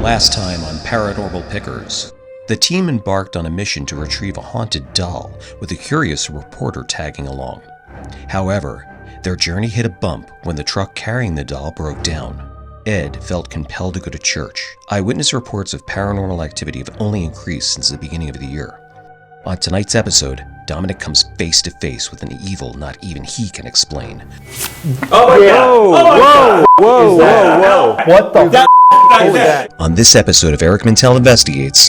Last time on Paranormal Pickers, the team embarked on a mission to retrieve a haunted doll with a curious reporter tagging along. However, their journey hit a bump when the truck carrying the doll broke down. Ed felt compelled to go to church. Eyewitness reports of paranormal activity have only increased since the beginning of the year. On tonight's episode, Dominic comes face to face with an evil not even he can explain. Oh my God! Whoa! What the? That. On this episode of Eric Mintel Investigates,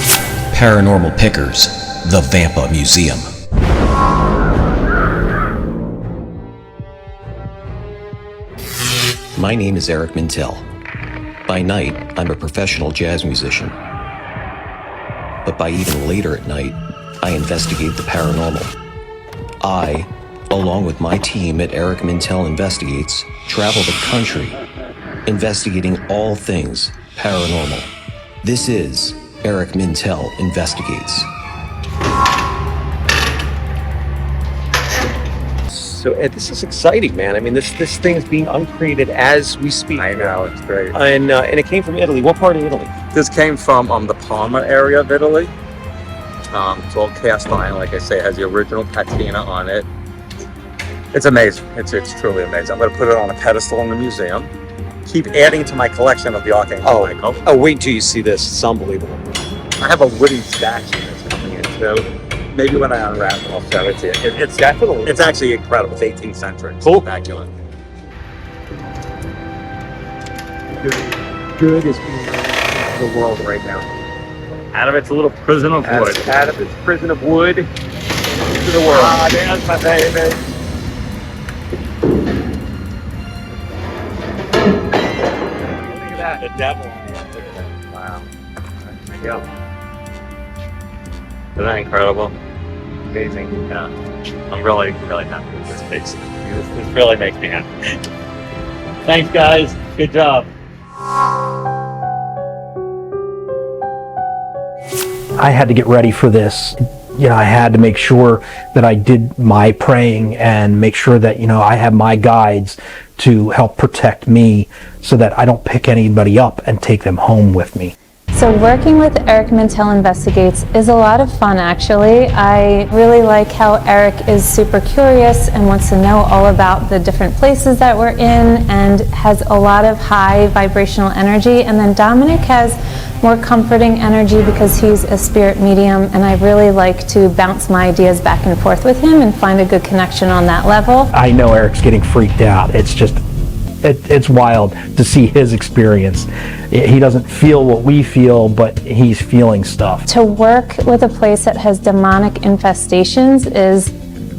Paranormal Pickers, the Vampa Museum. My name is Eric Mintel. By night, I'm a professional jazz musician. But by even later at night, I investigate the paranormal. I, along with my team at Eric Mintel Investigates, travel the country, investigating all things paranormal. This is Eric Mintel Investigates. So Ed, this is exciting, man. I mean, this thing's being uncreated as we speak. I know, it's great. And it came from Italy. What part of Italy? This came from the Parma area of Italy. It's all cast iron, like I say. It has the original patina on it. It's amazing. It's truly amazing. I'm going to put it on a pedestal in the museum. Keep adding to my collection of the Archangel Michael. Oh, wait until you see this. It's unbelievable. I have a wooden statue that's coming in too. Maybe when I unravel, I'll show it to you. It's definitely. It's actually incredible. It's 18th century. It's spectacular. Good is being in the world right now. Out of its little prison of wood. Out of its prison of wood into the world. Ah, there's my baby. Look at that. The devil. Look at that. Wow. There you go. Isn't that incredible? Amazing. Yeah. I'm really, really happy with this piece. This really makes me happy. Thanks, guys. Good job. I had to get ready for this. You know, I had to make sure that I did my praying and make sure that, you know, I have my guides to help protect me so that I don't pick anybody up and take them home with me. So working with Eric Mintel Investigates is a lot of fun, actually. I really like how Eric is super curious and wants to know all about the different places that we're in and has a lot of high vibrational energy. And then Dominic has more comforting energy because he's a spirit medium, and I really like to bounce my ideas back and forth with him and find a good connection on that level. I know Eric's getting freaked out. It's just, it's wild to see his experience. He doesn't feel what we feel, but he's feeling stuff. To work with a place that has demonic infestations is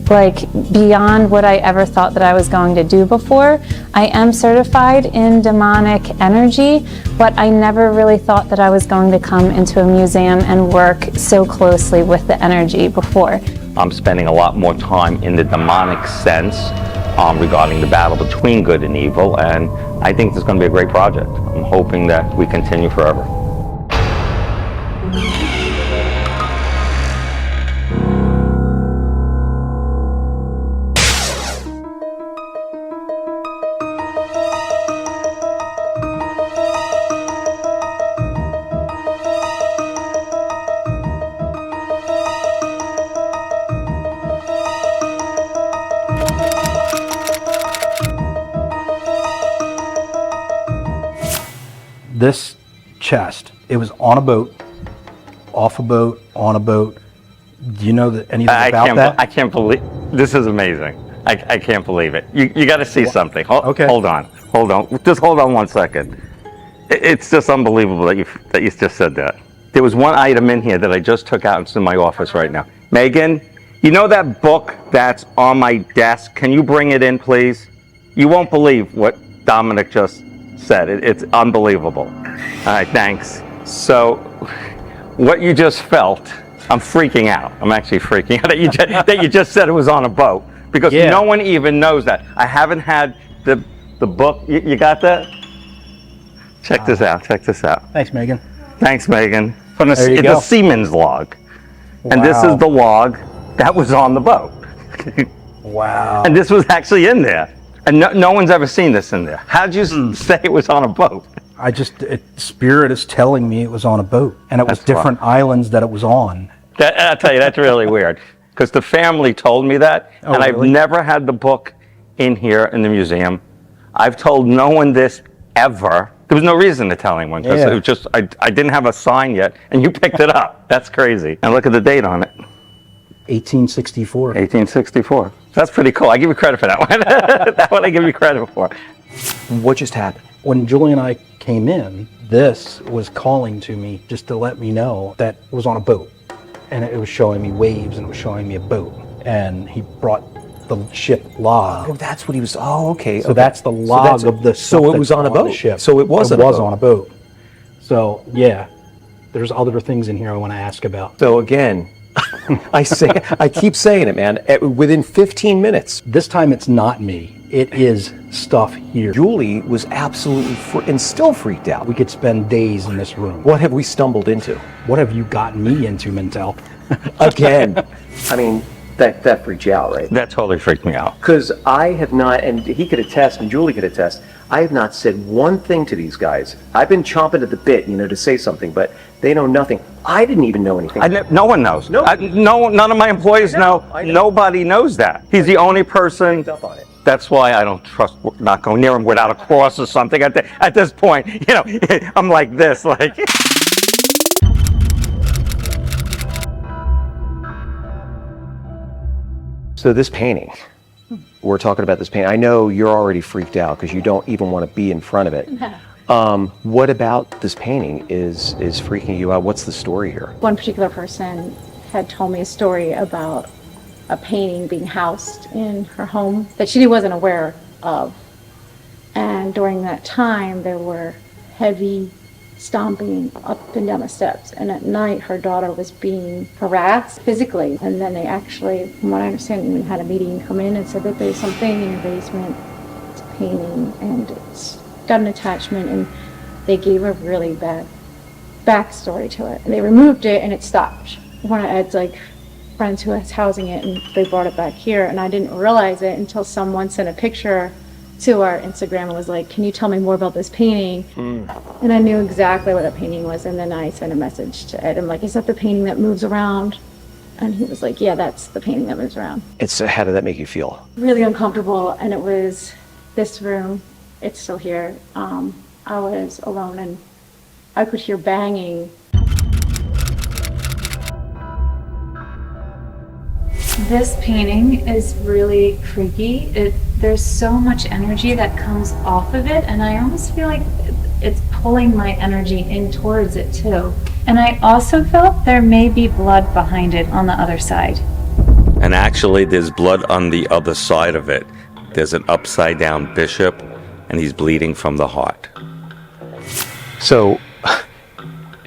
like beyond what I ever thought that I was going to do before. I am certified in demonic energy, but I never really thought that I was going to come into a museum and work so closely with the energy before. I'm spending a lot more time in the demonic sense regarding the battle between good and evil, and I think this is going to be a great project. I'm hoping that we continue forever. This chest, it was on a boat, off a boat, on a boat. Do you know anything about that? I can't believe, this is amazing. I can't believe it. You got to see something. Okay. Hold on. Just hold on 1 second. It's just unbelievable that you just said that. There was one item in here that I just took out. It's in my office right now. Megan, you know that book that's on my desk? Can you bring it in, please? You won't believe what Dominic just said. It's unbelievable. All right, thanks. So, what you just felt, I'm freaking out. I'm actually freaking out that you just said it was on a boat, because no one even knows that. I haven't had the book. You got that? Check this out. Check this out. Thanks, Megan. Thanks, Megan. It's a seaman's log, and this is the log that was on the boat. Wow. And this was actually in there. And no one's ever seen this in there. How'd you say it was on a boat? Spirit is telling me it was on a boat, and it was That's different islands that it was on. I'll tell you, that's really weird. Because the family told me that, Oh, and I've really? never had the book in here in the museum. I've told no one this ever. There was no reason to tell anyone, because it was just, I didn't have a sign yet, and you picked it up. That's crazy. And look at the date on it. 1864. 1864. That's pretty cool. I give you credit for that one. That one I give you credit for. What just happened? When Julie and I came in, this was calling to me just to let me know that it was on a boat. And it was showing me waves, and it was showing me a boat. And he brought the ship log. Oh, that's what he was. Oh, okay. So that's the log of the So stuff it was that's on a boat. ship. So it was It on a was boat. on a boat. So yeah, there's other things in here I want to ask about. So again, I keep saying it, man. Within 15 minutes, This time it's not me. It is stuff here. Julie was absolutely and still freaked out. We could spend days in this room. What have we stumbled into? What have you gotten me into, Mintel? Again. I mean, that freaked you out, right? That totally freaked me out. Because I have not, and he could attest, and Julie could attest, I have not said one thing to these guys. I've been chomping at the bit, to say something, but they know nothing. I didn't even know anything. No one knows. No. None of my employees know. I know. Nobody knows that. He's the only person. Picked up on it. That's why I don't trust not going near him without a cross or something. At this point, I'm like this, like. So this painting, we're talking about this painting. I know you're already freaked out because you don't even want to be in front of it. What about this painting is freaking you out? What's the story here? One particular person had told me a story about a painting being housed in her home that she wasn't aware of. And during that time, there were heavy stomping up and down the steps. And at night, her daughter was being harassed physically. And then they actually, from what I understand, even had a medium come in and said that there's something in your basement. It's a painting, and it's got an attachment, and they gave a really bad backstory to it. And they removed it, and it stopped. One of Ed's friends who was housing it, and they brought it back here, and I didn't realize it until someone sent a picture to our Instagram and was like, can you tell me more about this painting? And I knew exactly what that painting was, and then I sent a message to Ed. I'm like, is that the painting that moves around? And he was like, yeah, that's the painting that moves around. How did that make you feel? Really uncomfortable, and it was this room. It's still here. I was alone, and I could hear banging. This painting is really creepy. There's so much energy that comes off of it, and I almost feel like it's pulling my energy in towards it too. And I also felt there may be blood behind it on the other side. And actually, there's blood on the other side of it. There's an upside down bishop, and he's bleeding from the heart. So,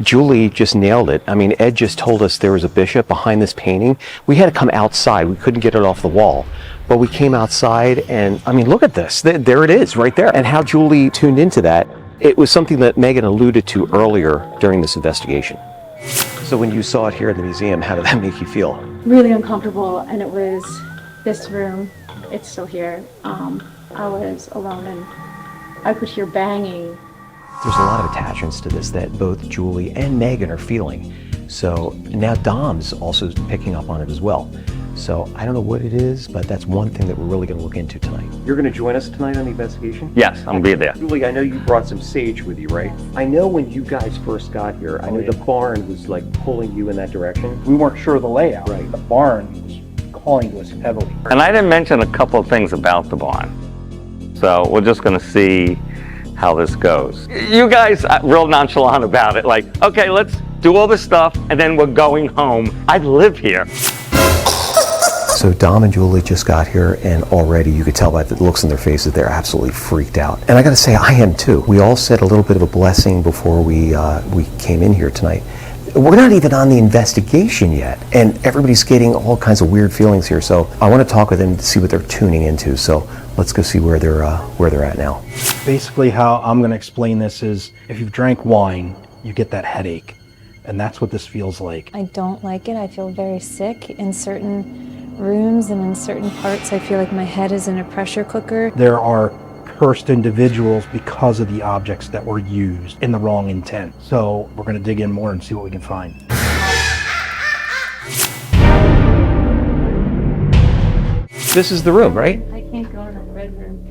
Julie just nailed it. I mean, Ed just told us there was a bishop behind this painting. We had to come outside. We couldn't get it off the wall. But we came outside, and I mean, look at this. There it is, right there. And how Julie tuned into that, it was something that Megan alluded to earlier during this investigation. So when you saw it here in the museum, how did that make you feel? Really uncomfortable, and it was this room. It's still here. I was alone, and I could hear banging. There's a lot of attachments to this that both Julie and Megan are feeling. So now Dom's also picking up on it as well. So I don't know what it is, but that's one thing that we're really going to look into tonight. You're going to join us tonight on the investigation? Yes, I'm gonna be there. Julie, I know you brought some sage with you, right? I know when you guys first got here, I know the barn was like pulling you in that direction. We weren't sure of the layout. Right. The barn was calling to us heavily. And I didn't mention a couple of things about the barn. So we're just gonna see how this goes. You guys are real nonchalant about it, like, okay, let's do all this stuff and then we're going home. I live here. So Dom and Julie just got here, and already you could tell by the looks on their faces they're absolutely freaked out. And I got to say, I am too. We all said a little bit of a blessing before we came in here tonight. We're not even on the investigation yet, and everybody's getting all kinds of weird feelings here. So I want to talk with them to see what they're tuning into. So let's go see where they're at now. Basically, how I'm going to explain this is, if you've drank wine, you get that headache, and that's what this feels like. I don't like it. I feel very sick in certain rooms and in certain parts. I feel like my head is in a pressure cooker. There are cursed individuals because of the objects that were used in the wrong intent. So we're going to dig in more and see what we can find. This is the room, right? I can't go in that red room.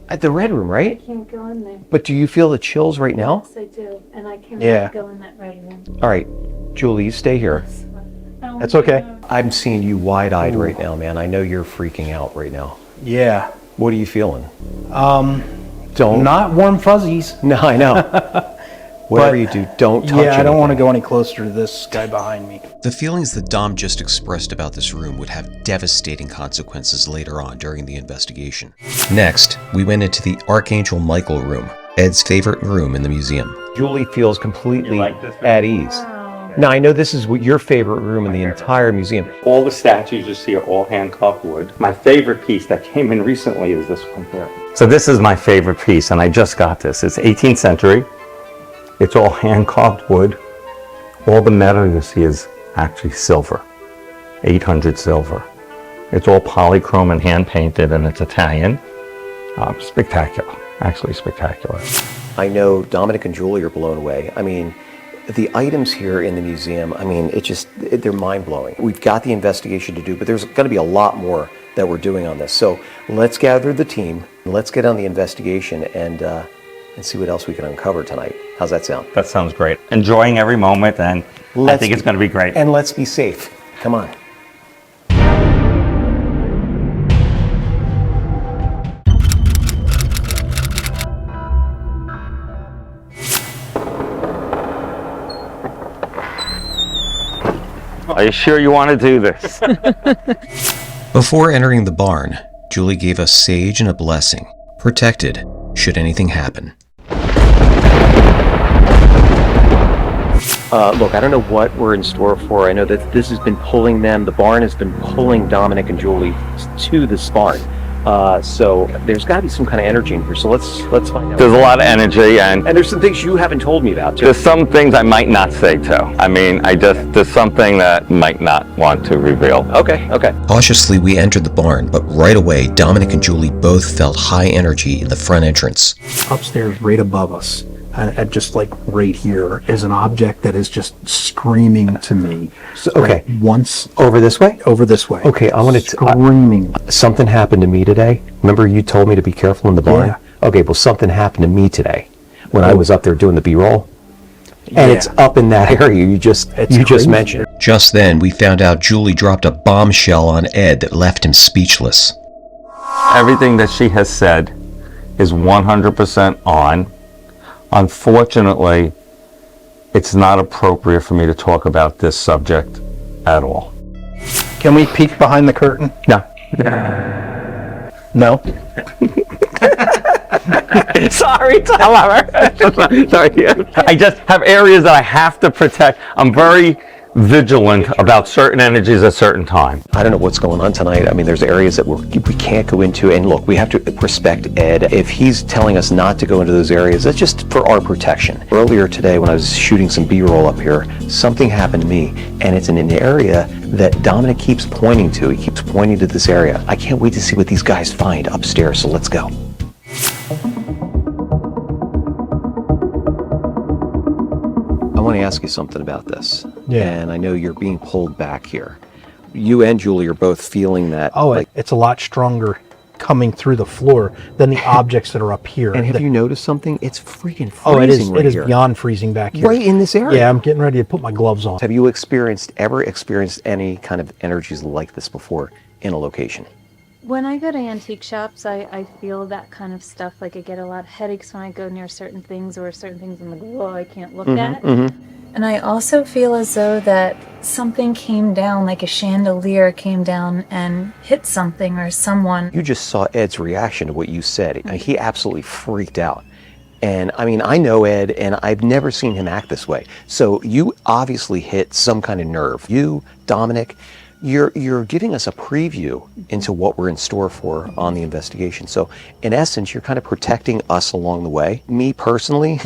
At the red room, I right? can't go in there. But do you feel the chills right now? Yes, I do. And I cannot Yeah. go in that red room. All right, Julie, you stay here. That's okay. I'm seeing you wide-eyed right now, man. I know you're freaking out right now. Yeah. What are you feeling? Don't. Not warm fuzzies. No, I know. Whatever you do, don't touch Yeah, I don't want to anything. go any closer to this guy behind me. The feelings that Dom just expressed about this room would have devastating consequences later on during the investigation. Next, we went into the Archangel Michael room, Ed's favorite room in the museum. Julie feels completely like this room? at ease. Now, I know this is your favorite room in the entire museum. All the statues you see are all hand-carved wood. My favorite piece that came in recently is this one here. So this is my favorite piece, and I just got this. It's 18th century. It's all hand-carved wood. All the metal you see is actually silver, 800 silver. It's all polychrome and hand-painted, and it's Italian. Spectacular, actually spectacular. I know Dominic and Julie are blown away. I mean, the items here in the museum, I mean, they're mind-blowing. We've got the investigation to do, but there's going to be a lot more that we're doing on this. So let's gather the team, let's get on the investigation and see what else we can uncover tonight. How's that sound? That sounds great. Enjoying every moment, and I think it's going to be great. And let's be safe. Come on. Are you sure you want to do this? Before entering the barn, Julie gave us sage and a blessing, protected should anything happen. Look, I don't know what we're in store for. I know that this has been pulling them. The barn has been pulling Dominic and Julie to this barn. So there's got to be some kind of energy in here. So let's find out. There's a lot of energy, and And there's some things you haven't told me about too. there's some things I might not say too. I mean, there's something that I might not want to reveal. Okay. Cautiously, we entered the barn, but right away, Dominic and Julie both felt high energy in the front entrance. Upstairs, right above us, and just like right here, is an object that is just screaming to me. So, okay. Like, once Over this way? over this way. Okay, I want to... screaming. Something happened to me today. Remember you told me to be careful in the barn? Yeah. Okay, well, something happened to me today when I was up there doing the B-roll. And Yeah. it's up in that area you just crazy. mentioned. Just then, we found out Julie dropped a bombshell on Ed that left him speechless. Everything that she has said is 100% on. Unfortunately, it's not appropriate for me to talk about this subject at all. Can we peek behind the curtain? No. No? Sorry, however. Sorry. I just have areas that I have to protect. I'm very vigilant about certain energies at certain time. I don't know what's going on tonight. I mean, there's areas that we can't go into. And look, we have to respect Ed. If he's telling us not to go into those areas, that's just for our protection. Earlier today, when I was shooting some B-roll up here, something happened to me. And it's in an area that Dominic keeps pointing to. He keeps pointing to this area. I can't wait to see what these guys find upstairs. So let's go. I want to ask you something about this. Yeah. And I know you're being pulled back here. You and Julie are both feeling that. Oh, it's a lot stronger coming through the floor than the objects that are up here. And have you noticed something? It's freaking freezing Oh, it is. right It is here. beyond freezing back here. Right in this area. Yeah, I'm getting ready to put my gloves on. Have you ever experienced any kind of energies like this before in a location? When I go to antique shops, I feel that kind of stuff. Like I get a lot of headaches when I go near certain things, or certain things I'm like, whoa, I can't look at. And I also feel as though that something came down, like a chandelier came down and hit something or someone. You just saw Ed's reaction to what you said. He absolutely freaked out. And I mean, I know Ed, and I've never seen him act this way. So you obviously hit some kind of nerve. You, Dominic, you're giving us a preview into what we're in store for on the investigation. So in essence, you're kind of protecting us along the way. Me personally,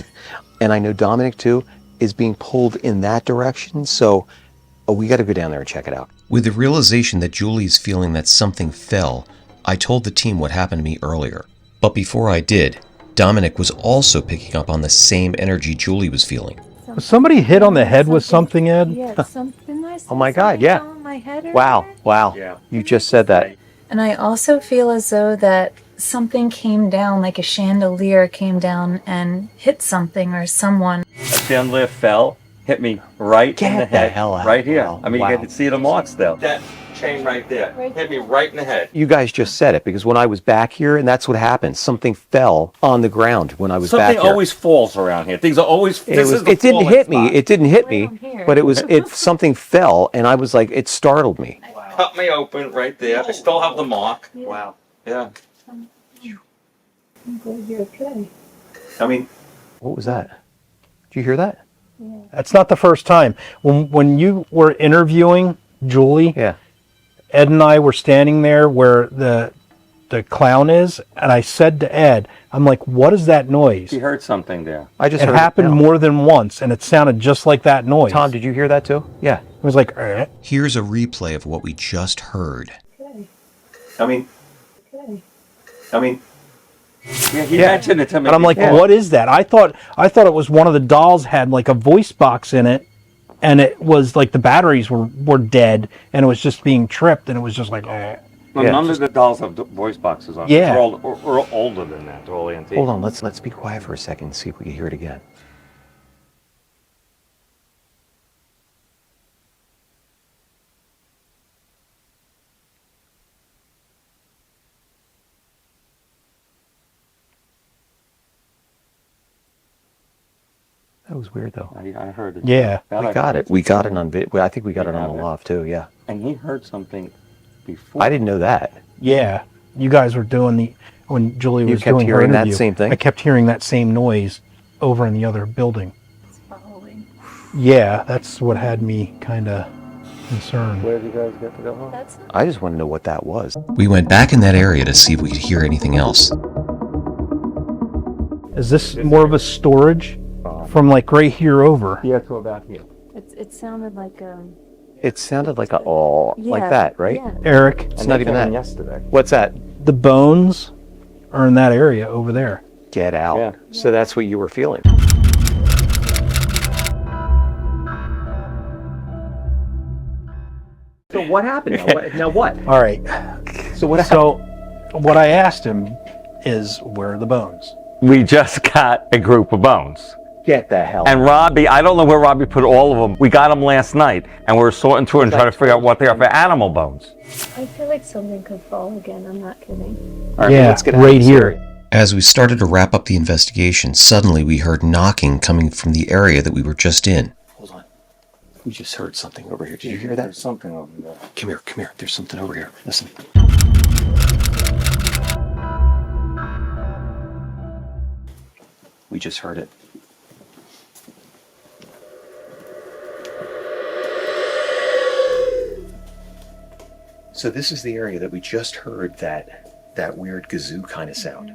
and I know Dominic too, is being pulled in that direction. So we got to go down there and check it out. With the realization that Julie's feeling that something fell, I told the team what happened to me earlier. But before I did, Dominic was also picking up on the same energy Julie was feeling. Was somebody hit on the head with something, Ed? Yeah, something nice. Oh my God, yeah. On my head Wow, earlier. wow. Yeah. You just said that. And I also feel as though that something came down, like a chandelier came down and hit something or someone. A chandelier fell, hit me right in Get the the head. hell out. Right here. Wow. I mean, Wow. you can see the marks there. That chain right there hit me right in the head. You guys just said it, because when I was back here, and that's what happened, something fell on the ground when I was back Something here. always falls around here. Things are always. It didn't hit me. It didn't hit me, but something fell, and I was like, it startled me. Cut me open right there. I still have the mark. Wow. Yeah. I'm glad you're okay. I mean, what was that? Did you hear that? That's not the first time. When you were interviewing Julie, Yeah. Ed and I were standing there where the clown is, and I said to Ed, I'm like, what is that noise? He heard something there. I just It heard happened now. more than once, and it sounded just like that noise. Tom, did you hear that too? Yeah. It was like, Here's a replay of what we just heard. I mean, Yeah, he mentioned it to me. and I'm like, before. what is that? I thought it was one of the dolls had like a voice box in it, and it was like the batteries were dead, and it was just being tripped, and it was just like, No, Yeah, none of the dolls have voice boxes on. Yeah. They're all older than that. They're all antique. hold on. Let's be quiet for a second and see if we can hear it again. That was weird though. I heard it. yeah. That We I got heard. it. We got it on video. I think we got We it on have the it. loft too. Yeah. And he heard something before. I didn't know that. Yeah, you guys were doing when Julie You was kept doing her hearing that interview, same thing? I kept hearing that same noise over in the other building. It's following. Yeah, that's what had me kind of concerned. Where did you guys get to go home? That's I just want to know what that was. We went back in that area to see if we could hear anything else. Is this more of a storage from like right here over? Yeah, to about here. it sounded like It sounded like like that, right? Yeah. Eric, It's not even that. Yesterday. What's that? the bones are in that area over there. Get out. Yeah. So that's what you were feeling. So what happened? Now what? All right. So what happened? So what I asked him is, where are the bones? We just got a group of bones. Get the hell And Robbie, I don't know where Robbie put all of them. We got them last night, and we were sorting through and trying to figure out what they are for animal bones. I feel like something could fall again. I'm not kidding. All right, Yeah, let's get out of right this here. area. As we started to wrap up the investigation, suddenly we heard knocking coming from the area that we were just in. Hold on. We just heard something over here. Did you hear that? There's something over there. Come here. There's something over here. Listen. We just heard it. So this is the area that we just heard that weird kazoo kind of sound.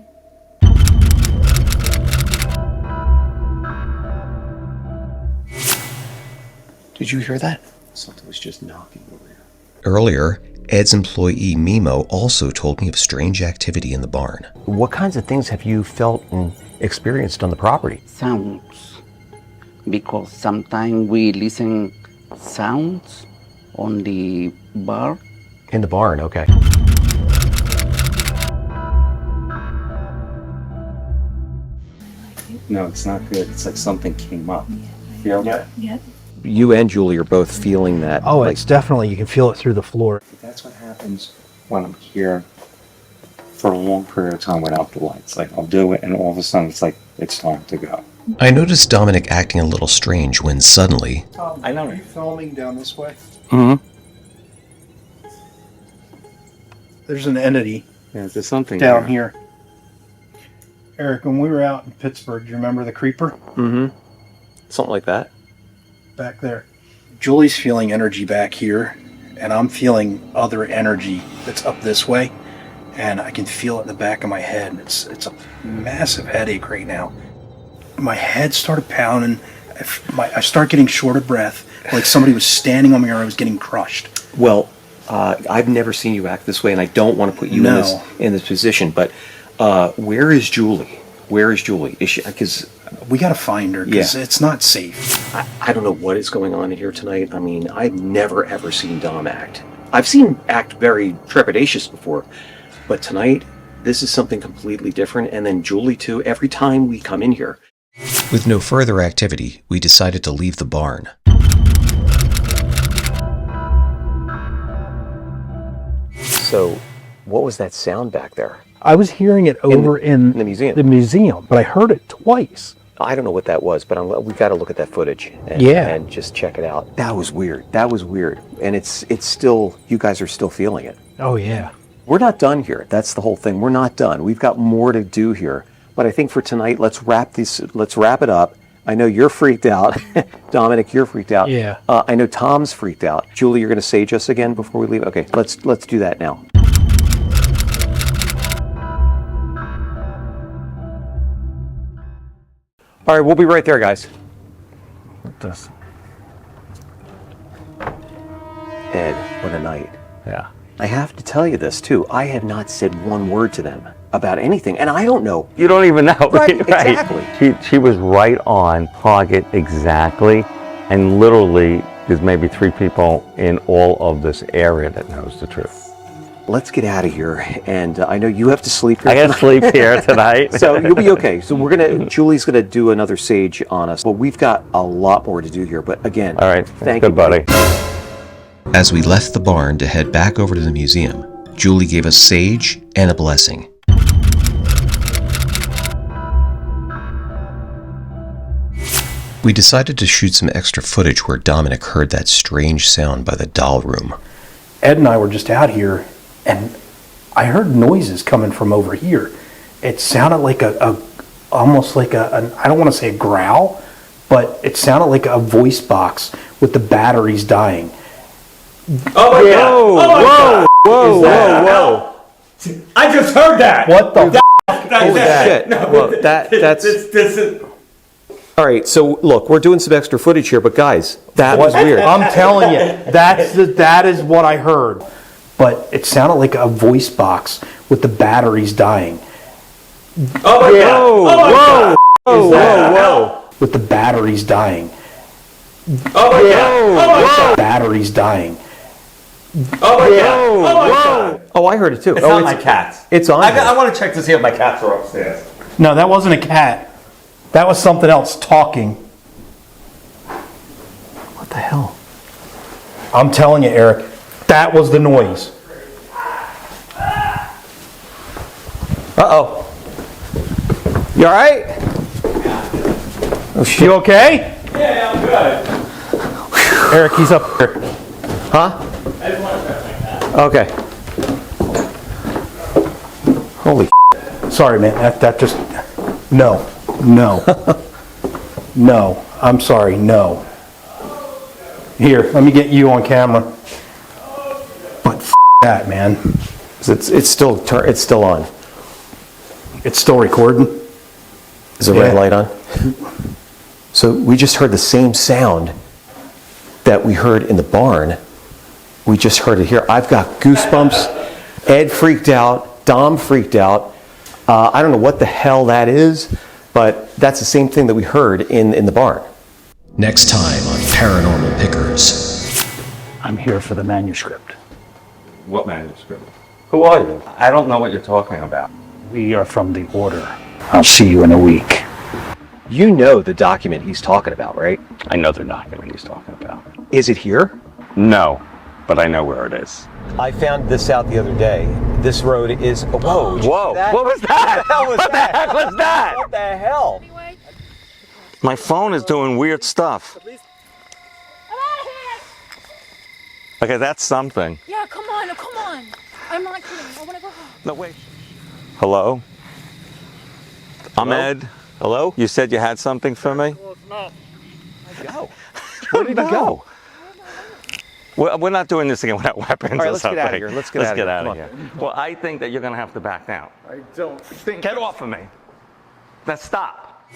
Did you hear that? Something was just knocking over here. Earlier, Ed's employee Mimo also told me of strange activity in the barn. What kinds of things have you felt and experienced on the property? Sounds, because sometimes we listen sounds on the bar. In the barn, okay. No, it's not good. It's like something came up. Feel that? Yeah. You and Julie are both feeling that. Oh, like, it's definitely, you can feel it through the floor. That's what happens when I'm here for a long period of time without the lights. Like I'll do it, and all of a sudden it's like it's time to go. I noticed Dominic acting a little strange when suddenly, I know. Are you filming down this way? Mm-hmm. There's an entity Yeah, there's something down there. here. Eric, when we were out in Pittsburgh, do you remember the creeper Mm-hmm. Something like that. back there? Julie's feeling energy back here, and I'm feeling other energy that's up this way, and I can feel it in the back of my head. It's a massive headache right now. My head started pounding. I start getting short of breath, like somebody was standing on me or I was getting crushed. Well, I've never seen you act this way, and I don't want to put you No. in this position, but Where is Julie? Where is Julie? Is she? Because We got to find her because it's not safe. I don't know what is going on here tonight. I mean, I've never ever seen Dom act. I've seen him act very trepidatious before, but tonight this is something completely different. And then Julie too. Every time we come in here. With no further activity, we decided to leave the barn. So, what was that sound back there? I was hearing it over in the museum. The museum, but I heard it twice. I don't know what that was, but we got to look at that footage and just check it out. That was weird. That was weird. And it's still, you guys are still feeling it. Oh yeah. We're not done here. That's the whole thing. We're not done. We've got more to do here. But I think for tonight, let's wrap it up. I know you're freaked out. Dominic, you're freaked out. Yeah. I know Tom's freaked out. Julie, you're going to sage us again before we leave? Okay, let's do that now. All right, we'll be right there, guys. Ed, what a night. Yeah. I have to tell you this, too. I have not said one word to them about anything, and I don't know. You don't even know. Right, exactly. She was right on target exactly, and literally there's maybe 3 people in all of this area that knows the truth. Let's get out of here, and I know you have to sleep here. I gotta sleep here tonight. So you'll be okay. So Julie's gonna do another sage on us, but we've got a lot more to do here. But again, All right, thank good you, buddy. As we left the barn to head back over to the museum, Julie gave us sage and a blessing. We decided to shoot some extra footage where Dominic heard that strange sound by the doll room. Ed and I were just out here, and I heard noises coming from over here. It sounded like almost like I don't want to say a growl, but it sounded like a voice box with the batteries dying. Oh my God! Oh my God! Whoa! I just heard that. What the? Holy shit! Well, that's. This is. All right, so look, we're doing some extra footage here, but guys, that was weird. I'm telling you, that is what I heard. But it sounded like a voice box with the batteries dying. Oh my God! Oh my God! Whoa! With the batteries dying. Oh my God! Oh my God! Batteries dying. Oh my God! Oh my God! Oh, I heard it too. It's not my cats. It's on. I want to check to see if my cats are upstairs. No, that wasn't a cat. That was something else talking. What the hell? I'm telling you, Eric, that was the noise. Uh-oh. You all right? Oh, shit. You okay? Yeah, I'm good. Eric, he's up there. Huh? I just want to check my cat. Okay. Holy Sorry, man. That just... No. No. I'm sorry. No. Here, let me get you on camera. But that, man. It's still on. It's still recording. Is the red light on? So we just heard the same sound that we heard in the barn. We just heard it here. I've got goosebumps. Ed freaked out. Dom freaked out. I don't know what the hell that is, but that's the same thing that we heard in the barn. Next time on Paranormal Pickers. I'm here for the manuscript. What manuscript? Who are you? I don't know what you're talking about. We are from the Order. I'll see you in a week. You know the document he's talking about, right? I know the document he's talking about. Is it here? No, but I know where it is. I found this out the other day. This road is... Whoa! Whoa! What was that? What the heck was that? What the hell? My phone is doing weird stuff. Okay, that's something. Yeah, come on. I'm not kidding. I want to go home. No, wait. Hello? I'm Ed. Hello? You said you had something for me? Go. Where did he go? We're not doing this again without weapons. All right, or let's something. get out of here. Let's get out of here. Well, I think that you're going to have to back down. I don't think. Get off of me. Now stop.